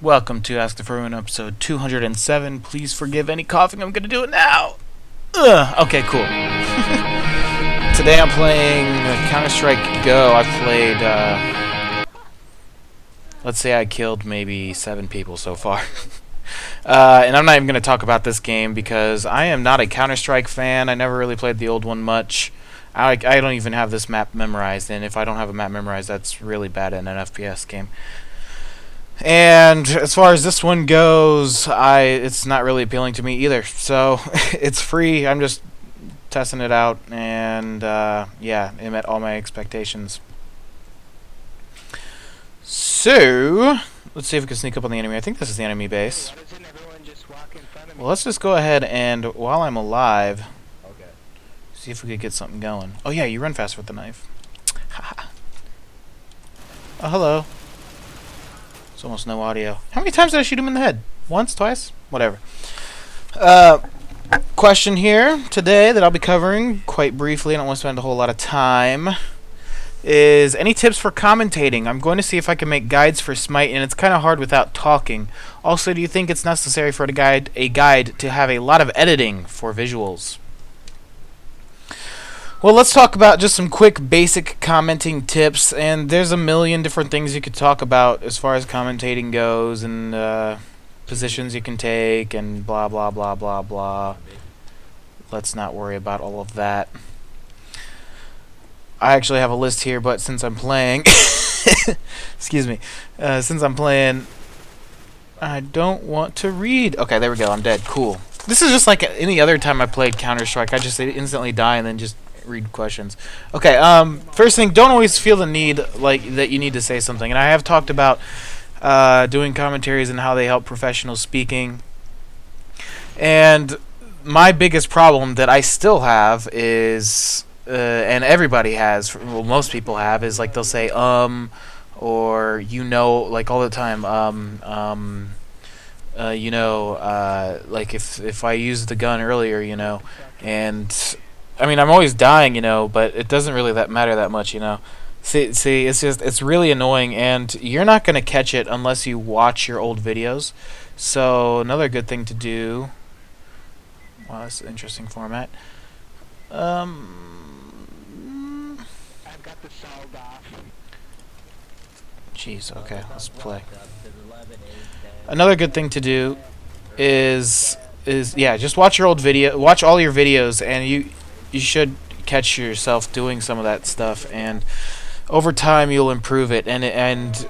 Welcome to Ask the Furman episode 207. Please forgive any coughing. I'm gonna do it now. Okay, cool. Today I'm playing Counter-Strike Go. I've played, let's say I killed maybe 7 people so far. And I'm not even gonna talk about this game because I am not a Counter-Strike fan. I never really played the old one much. I don't even have this map memorized, and if I don't have a map memorized, that's really bad in an FPS game. And as far as this one goes, it's not really appealing to me either. So it's free. I'm just testing it out, and yeah, it met all my expectations. So let's see if we can sneak up on the enemy. I think this is the enemy base. Well, let's just go ahead and, while I'm alive, see if we could get something going. Oh yeah, you run fast with the knife. Oh, hello. It's almost no audio. How many times did I shoot him in the head? Once? Twice? Whatever. Question here today that I'll be covering quite briefly. I don't want to spend a whole lot of time. Is any tips for commentating? I'm going to see if I can make guides for Smite, and it's kind of hard without talking. Also, do you think it's necessary for a guide to have a lot of editing for visuals? Well, let's talk about just some quick basic commenting tips, and there's a million different things you could talk about as far as commentating goes, and positions you can take, and blah blah blah blah blah. Let's not worry about all of that. I actually have a list here, but since I'm playing excuse me, since I'm playing, I don't want to read. Okay, there we go, I'm dead. Cool. This is just like any other time I played Counter-Strike. I just instantly die and then just read questions. Okay, first thing, don't always feel the need like that you need to say something. And I have talked about doing commentaries and how they help professional speaking. And my biggest problem that I still have is, and everybody has, well, most people have, is like they'll say or you know, like all the time, you know, like if I used the gun earlier, you know, and I mean, I'm always dying, you know, but it doesn't really matter that much, you know. See, it's really annoying, and you're not going to catch it unless you watch your old videos. So another good thing to do. Wow, that's an interesting format. I've got the sound off. Jeez, okay, let's play. Another good thing to do is yeah, just watch your old video, watch all your videos, and you should catch yourself doing some of that stuff, and over time you'll improve it. And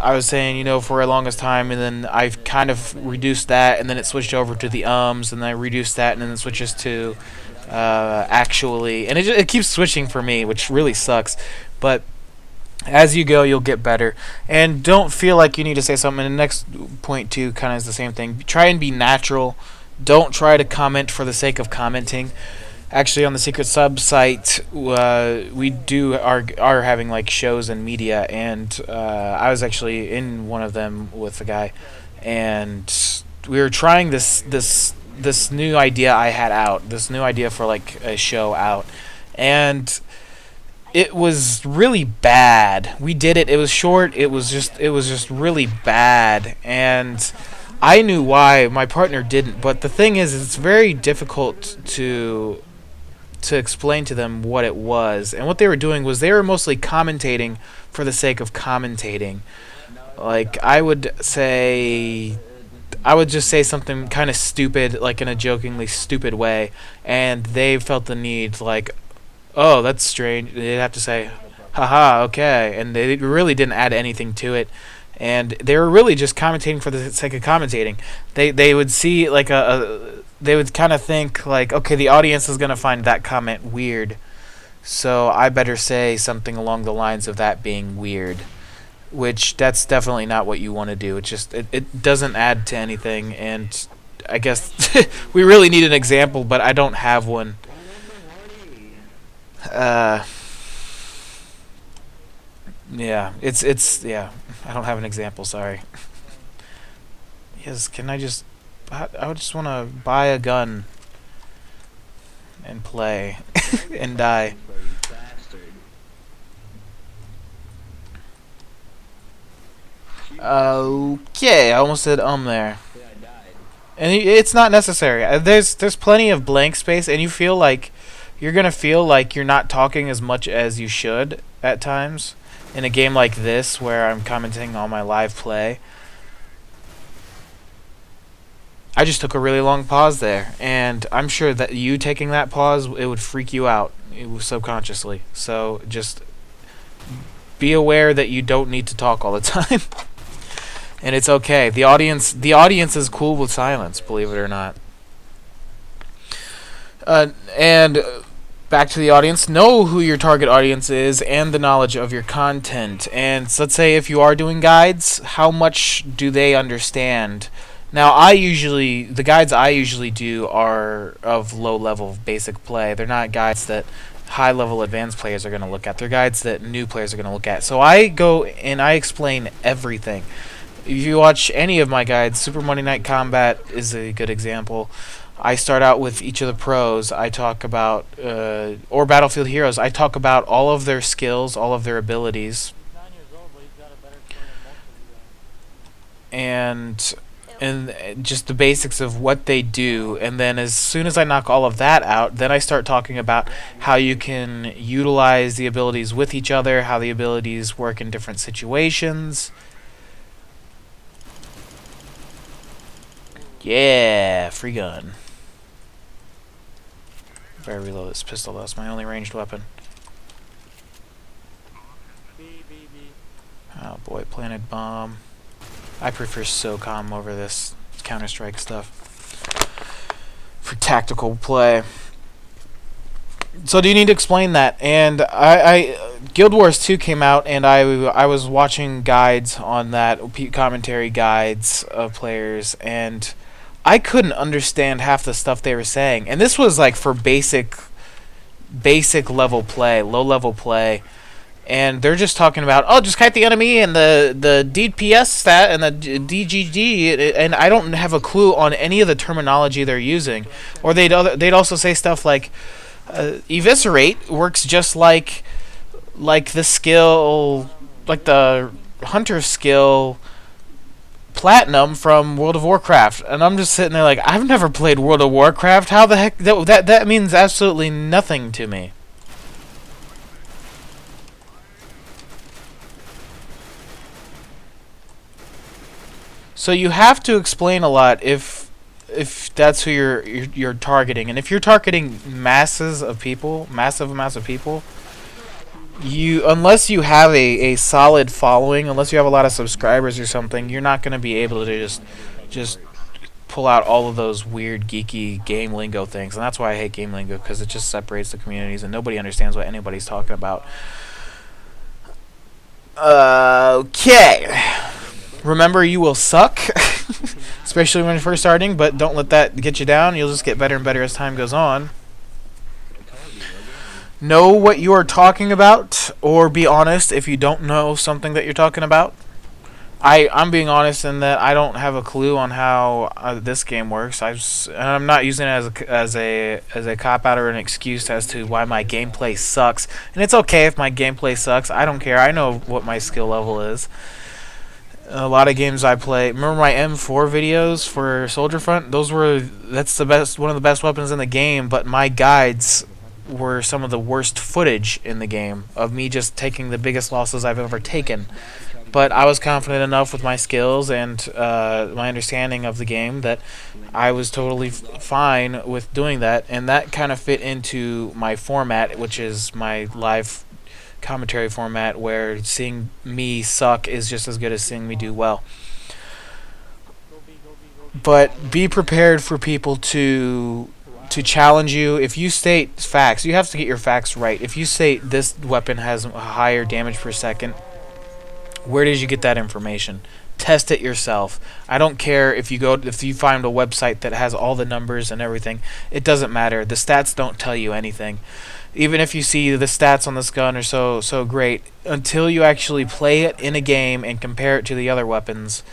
I was saying, you know, for the longest time, and then I've kind of reduced that, and then it switched over to the and then I reduced that, and then it switches to actually, and it keeps switching for me, which really sucks. But as you go, you'll get better, and don't feel like you need to say something. And the next point too kind of is the same thing. Try and be natural. Don't try to comment for the sake of commenting. Actually, on the secret sub site, we are having like shows and media, and I was actually in one of them with a guy, and we were trying this new idea I had out, this new idea for like a show out, and it was really bad. We did it. It was short. It was just really bad, and I knew why. My partner didn't. But the thing is, it's very difficult to explain to them what it was. And what they were doing was they were mostly commentating for the sake of commentating. Like, I would just say something kind of stupid, like in a jokingly stupid way, and they felt the need, like, oh, that's strange. They'd have to say, haha, okay. And they really didn't add anything to it. And they were really just commentating for the sake of commentating. They would see like they would kind of think like, okay, the audience is going to find that comment weird, so I better say something along the lines of that being weird, which that's definitely not what you want to do. It doesn't add to anything, and I guess we really need an example, but I don't have one. Yeah, yeah, I don't have an example, sorry. Yes, can I just I would just want to buy a gun and play and die. Okay, I almost said there. And it's not necessary. There's plenty of blank space, and you're gonna feel like you're not talking as much as you should at times in a game like this where I'm commenting on my live play. I just took a really long pause there, and I'm sure that you taking that pause, it would freak you out subconsciously. So just be aware that you don't need to talk all the time. And it's okay. The audience is cool with silence, believe it or not. And back to the audience, know who your target audience is and the knowledge of your content. And so let's say if you are doing guides, how much do they understand? Now, the guides I usually do are of low level basic play. They're not guides that high level advanced players are going to look at. They're guides that new players are going to look at. So I go and I explain everything. If you watch any of my guides, Super Monday Night Combat is a good example. I start out with each of the pros. I talk about, or Battlefield Heroes, I talk about all of their skills, all of their abilities. And just the basics of what they do. And then as soon as I knock all of that out, then I start talking about how you can utilize the abilities with each other, how the abilities work in different situations. Yeah, free gun. If I reload this pistol, that's my only ranged weapon. Oh boy, planted bomb. I prefer SOCOM over this Counter-Strike stuff for tactical play. So do you need to explain that? And Guild Wars 2 came out, and I was watching guides on that, commentary guides of players, and I couldn't understand half the stuff they were saying. And this was like for basic level play, low level play. And they're just talking about, oh, just kite the enemy and the DPS stat and the DGG, and I don't have a clue on any of the terminology they're using. Or they'd also say stuff like, eviscerate works just like the skill, like the hunter skill platinum from World of Warcraft. And I'm just sitting there like, I've never played World of Warcraft. How the heck that means absolutely nothing to me. So you have to explain a lot if that's who you're targeting, and if you're targeting massive amounts of people, unless you have a solid following, unless you have a lot of subscribers or something, you're not going to be able to just pull out all of those weird geeky game lingo things, and that's why I hate game lingo, because it just separates the communities and nobody understands what anybody's talking about. Okay. Remember, you will suck, especially when you're first starting, but don't let that get you down. You'll just get better and better as time goes on. Know what you are talking about, or be honest if you don't know something that you're talking about. I'm being honest in that I don't have a clue on how this game works. I'm not using it as a cop out or an excuse as to why my gameplay sucks. And it's okay if my gameplay sucks. I don't care. I know what my skill level is. A lot of games I play. Remember my M4 videos for Soldier Front? That's the best, one of the best weapons in the game. But my guides were some of the worst footage in the game of me just taking the biggest losses I've ever taken. But I was confident enough with my skills and my understanding of the game that I was totally fine with doing that, and that kind of fit into my format, which is my live commentary format, where seeing me suck is just as good as seeing me do well. But be prepared for people to challenge you. If you state facts, you have to get your facts right. If you say this weapon has a higher damage per second, where did you get that information? Test it yourself. I don't care if you find a website that has all the numbers and everything. It doesn't matter. The stats don't tell you anything. Even if you see the stats on this gun are so great, until you actually play it in a game and compare it to the other weapons,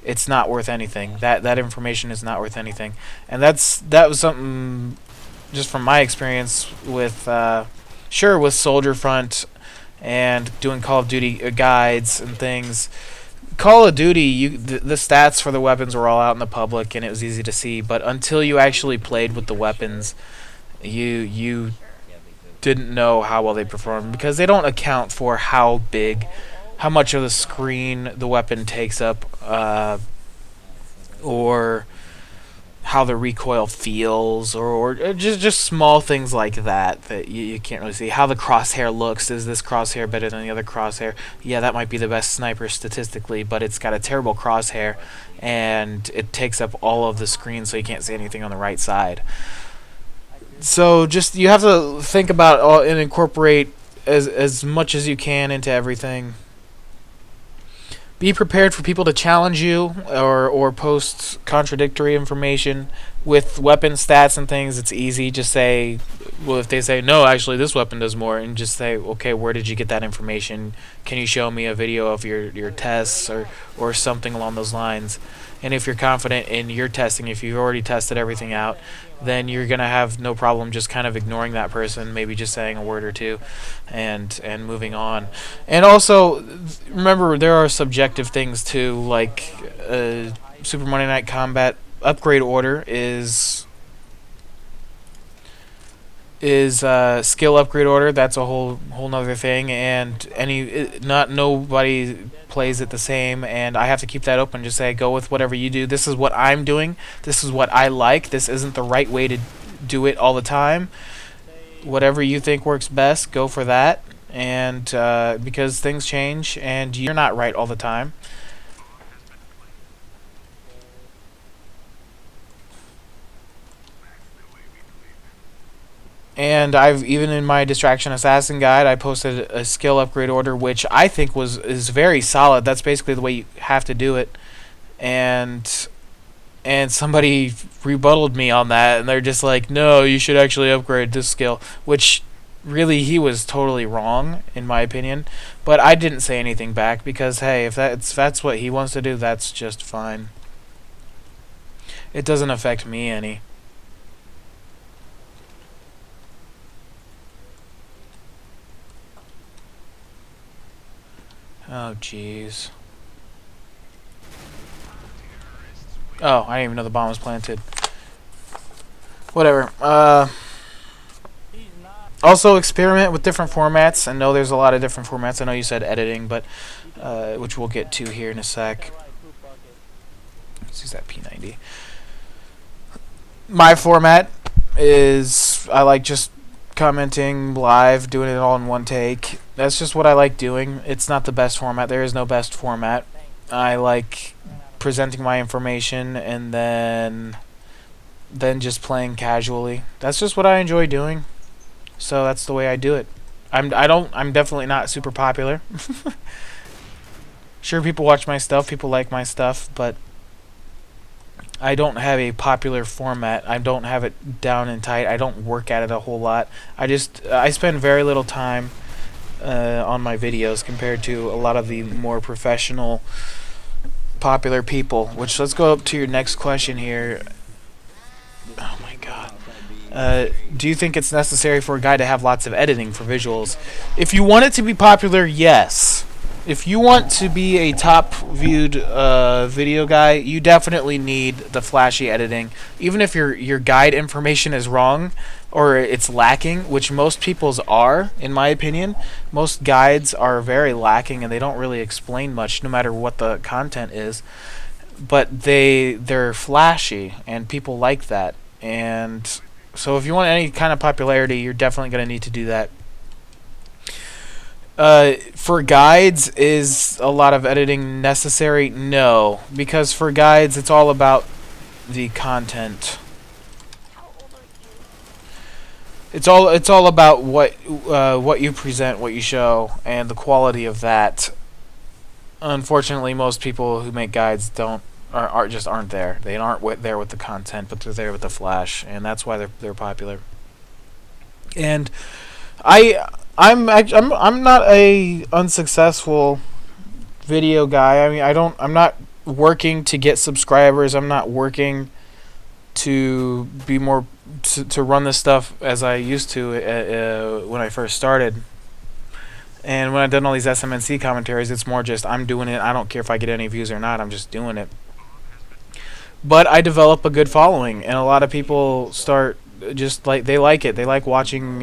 it's not worth anything. That information is not worth anything. And that was something just from my experience with with Soldier Front and doing Call of Duty guides and things. Call of Duty, the stats for the weapons were all out in the public and it was easy to see. But until you actually played with the weapons, you didn't know how well they performed, because they don't account for how much of the screen the weapon takes up, or how the recoil feels, or just small things like that you can't really see. How the crosshair looks. Is this crosshair better than the other crosshair? Yeah, that might be the best sniper statistically, but it's got a terrible crosshair, and it takes up all of the screen, so you can't see anything on the right side. So just, you have to think about and incorporate as much as you can into everything. Be prepared for people to challenge you or post contradictory information. With weapon stats and things, it's easy. Just say, well, if they say, no, actually this weapon does more, and just say, okay, where did you get that information? Can you show me a video of your tests, or something along those lines? And if you're confident in your testing, if you've already tested everything out, then you're going to have no problem just kind of ignoring that person, maybe just saying a word or two and moving on. And also, remember, there are subjective things too, like Super Monday Night Combat upgrade order is skill upgrade order. That's a whole nother thing, and not nobody plays it the same, and I have to keep that open. Just say, go with whatever you do. This is what I'm doing. This is what I like. This isn't the right way to do it all the time. Whatever you think works best, go for that. And because things change, and you're not right all the time. And I've, even in my Distraction Assassin guide, I posted a skill upgrade order, which I think is very solid. That's basically the way you have to do it. And somebody rebutted me on that, and they're just like, no, you should actually upgrade this skill, which really, he was totally wrong, in my opinion. But I didn't say anything back, because, hey, if that's what he wants to do, that's just fine. It doesn't affect me any. Oh, jeez. Oh, I didn't even know the bomb was planted. Whatever. Also, experiment with different formats. I know there's a lot of different formats. I know you said editing, but which we'll get to here in a sec. Let's use that P90. My format is, I like just commenting live, doing it all in one take. That's just what I like doing. It's not the best format. There is no best format. I like presenting my information and then just playing casually. That's just what I enjoy doing. So that's the way I do it. I'm definitely not super popular. Sure, people watch my stuff, people like my stuff, but I don't have a popular format. I don't have it down and tight. I don't work at it a whole lot. I spend very little time on my videos compared to a lot of the more professional, popular people. Which, let's go up to your next question here. Oh my god. Do you think it's necessary for a guy to have lots of editing for visuals? If you want it to be popular, yes. If you want to be a top viewed video guy, you definitely need the flashy editing. Even if your guide information is wrong or it's lacking, which most people's are, in my opinion. Most guides are very lacking and they don't really explain much, no matter what the content is. But they're flashy and people like that. And so if you want any kind of popularity, you're definitely going to need to do that. For guides, is a lot of editing necessary? No, because for guides, it's all about the content. It's all about what you present, what you show, and the quality of that. Unfortunately, most people who make guides just aren't there. They aren't there with the content, but they're there with the flash, and that's why they're popular. And I'm not a unsuccessful video guy. I mean, I'm not working to get subscribers. I'm not working to be more to run this stuff as I used to when I first started. And when I've done all these SMNC commentaries, it's more just I'm doing it. I don't care if I get any views or not. I'm just doing it. But I develop a good following, and a lot of people start just like they like it. They like watching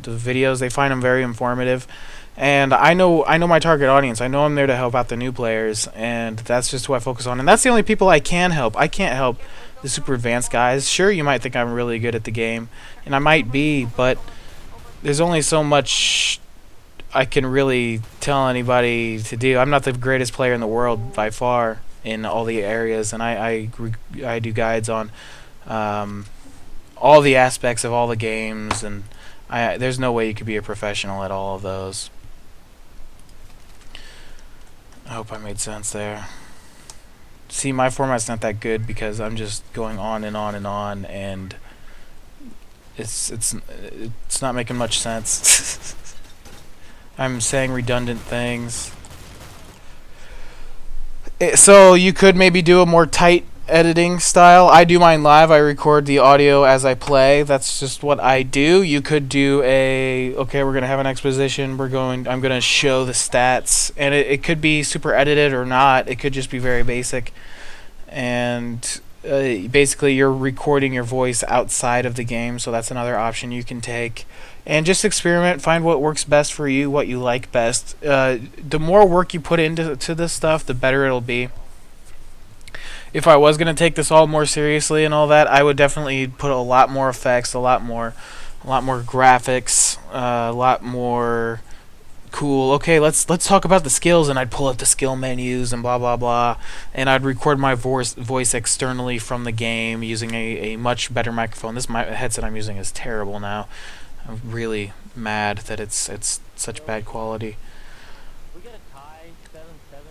the videos. They find them very informative. And I know my target audience. I know I'm there to help out the new players, and that's just who I focus on. And that's the only people I can help. I can't help the super advanced guys. Sure, you might think I'm really good at the game, and I might be, but there's only so much I can really tell anybody to do. I'm not the greatest player in the world by far in all the areas, and I do guides on all the aspects of all the games, and there's no way you could be a professional at all of those. I hope I made sense there. See, my format's not that good because I'm just going on and on and on, and it's not making much sense. I'm saying redundant things. So you could maybe do a more tight editing style. I do mine live. I record the audio as I play. That's just what I do. You could do okay, we're going to have an exposition. I'm going to show the stats. And it could be super edited or not. It could just be very basic. And basically you're recording your voice outside of the game, so that's another option you can take. And just experiment, find what works best for you, what you like best. The more work you put into this stuff, the better it'll be. If I was going to take this all more seriously and all that, I would definitely put a lot more effects, a lot more graphics, a lot more cool. Okay, let's talk about the skills, and I'd pull up the skill menus and blah blah blah, and I'd record my voice externally from the game using a much better microphone. This headset I'm using is terrible now. I'm really mad that it's such bad quality.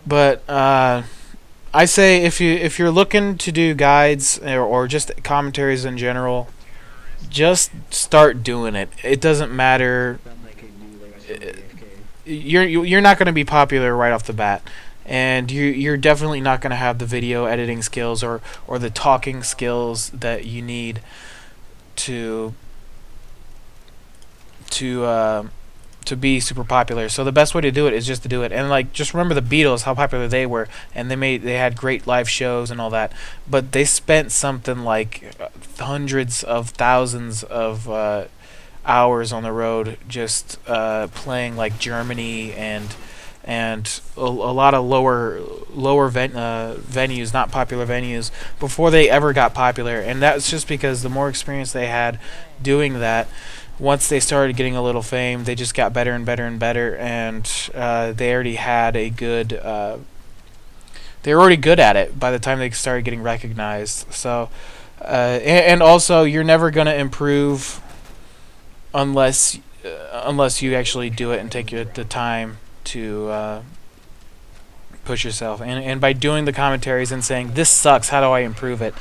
But I say if you're looking to do guides or just commentaries in general, just start doing it. It doesn't matter. You're not going to be popular right off the bat, and you're definitely not going to have the video editing skills or the talking skills that you need to be super popular. So the best way to do it is just to do it. And like, just remember the Beatles, how popular they were, and they had great live shows and all that, but they spent something like hundreds of thousands of hours on the road just playing like Germany and a lot of lower venues, not popular venues, before they ever got popular. And that's just because the more experience they had doing that, once they started getting a little fame, they just got better and better and better, and they already had a good they were already good at it by the time they started getting recognized. So and also, you're never going to improve unless you actually do it and take the time to push yourself. And by doing the commentaries and saying, this sucks, how do I improve it,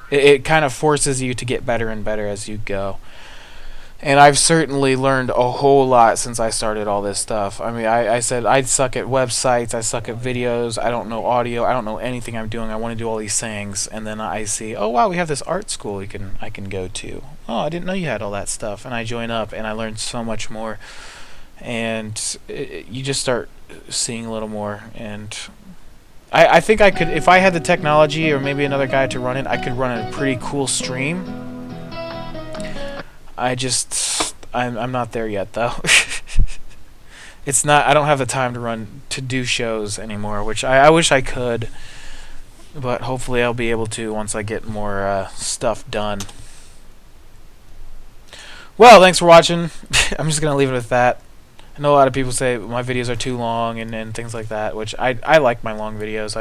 it kind of forces you to get better and better as you go. And I've certainly learned a whole lot since I started all this stuff. I mean, I said I suck at websites, I suck at videos, I don't know audio, I don't know anything I'm doing. I want to do all these things, and then I see, oh wow, we have this art school I can go to. Oh, I didn't know you had all that stuff, and I join up, and I learn so much more. And you just start seeing a little more. And I think I could, if I had the technology or maybe another guy to run it, I could run a pretty cool stream. I'm not there yet though. It's not. I don't have the time to do shows anymore, which I wish I could, but hopefully I'll be able to once I get more stuff done. Well, thanks for watching. I'm just gonna leave it with that. I know a lot of people say my videos are too long and things like that, which I like my long videos.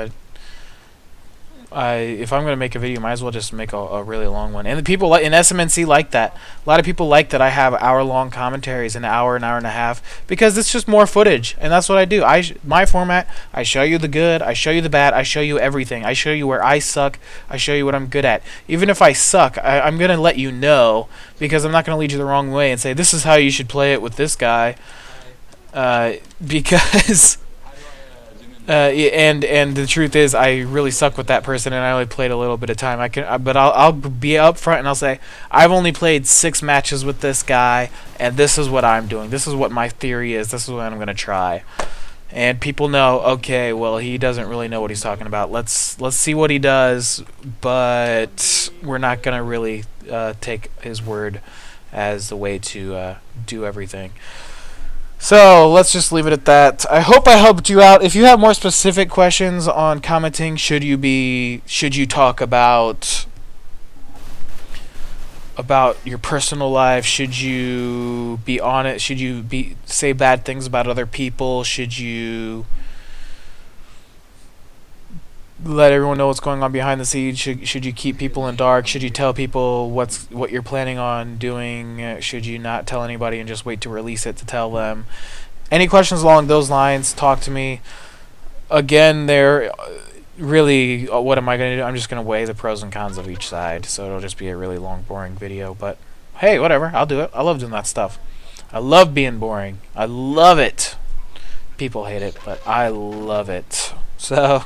If I'm going to make a video, might as well just make a really long one. And the people in SMNC like that. A lot of people like that I have hour-long commentaries, an hour and a half, because it's just more footage. And that's what I do. My format, I show you the good, I show you the bad, I show you everything. I show you where I suck, I show you what I'm good at. Even if I suck, I'm going to let you know, because I'm not going to lead you the wrong way and say, this is how you should play it with this guy. Because And the truth is, I really suck with that person, and I only played a little bit of time. But I'll be up front and I'll say I've only played 6 matches with this guy, and this is what I'm doing. This is what my theory is. This is what I'm gonna try. And people know, okay, well, he doesn't really know what he's talking about. Let's see what he does, but we're not gonna really take his word as the way to do everything. So let's just leave it at that. I hope I helped you out. If you have more specific questions on commenting, should you talk about your personal life? Should you be on it? Should you say bad things about other people? Should you let everyone know what's going on behind the scenes? Should you keep people in dark? Should you tell people what you're planning on doing? Should you not tell anybody and just wait to release it to tell them? Any questions along those lines, talk to me. Again, they're really, what am I going to do? I'm just going to weigh the pros and cons of each side, so it'll just be a really long, boring video. But hey, whatever, I'll do it. I love doing that stuff. I love being boring. I love it. People hate it, but I love it. So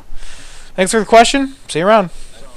thanks for the question. See you around.